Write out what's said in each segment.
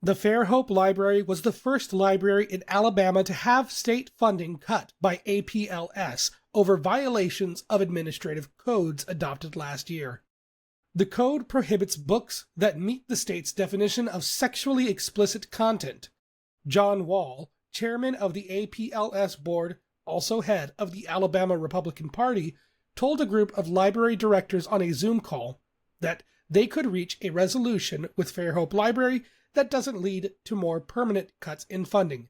The Fairhope Library was the first library in Alabama to have state funding cut by APLS over violations of administrative codes adopted last year. The code prohibits books that meet the state's definition of sexually explicit content. John Wall, chairman of the APLS board, also head of the Alabama Republican Party, told a group of library directors on a Zoom call that they could reach a resolution with Fairhope Library that doesn't lead to more permanent cuts in funding.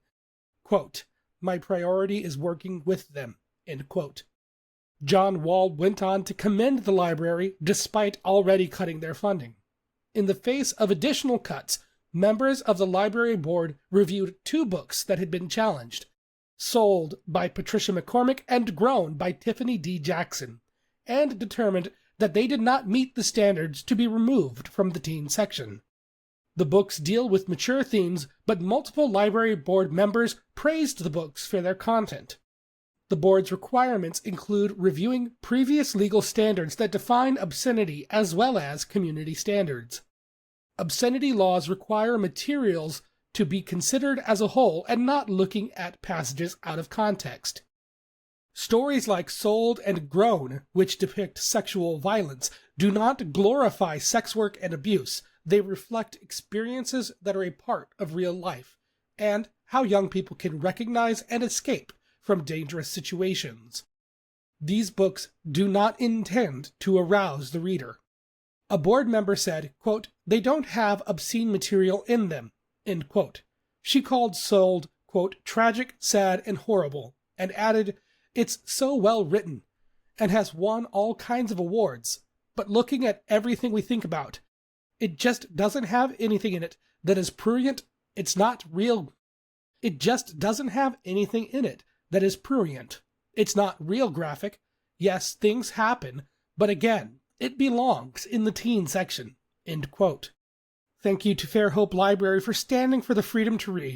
Quote, "My priority is working with them," end quote. John Wall went on to commend the library despite already cutting their funding. In the face of additional cuts, members of the library board reviewed 2 books that had been challenged, Sold by Patricia McCormick and Grown by Tiffany D. Jackson, and determined that they did not meet the standards to be removed from the teen section. The books deal with mature themes, but multiple library board members praised the books for their content. The board's requirements include reviewing previous legal standards that define obscenity as well as community standards. Obscenity laws require materials to be considered as a whole and not looking at passages out of context. Stories like Sold and Grown, which depict sexual violence, do not glorify sex work and abuse. They reflect experiences that are a part of real life, and how young people can recognize and escape from dangerous situations. These books do not intend to arouse the reader. A board member said, quote, "They don't have obscene material in them," end quote. She called Sold, quote, "tragic, sad, and horrible," and added, "It's so well written, and has won all kinds of awards, but looking at everything we think about, it just doesn't have anything in it that is prurient. It's not real. It just doesn't have anything in it that is prurient. It's not real graphic. Yes, things happen, but again, it belongs in the teen section," end quote. Thank you to Fairhope Library for standing for the freedom to read.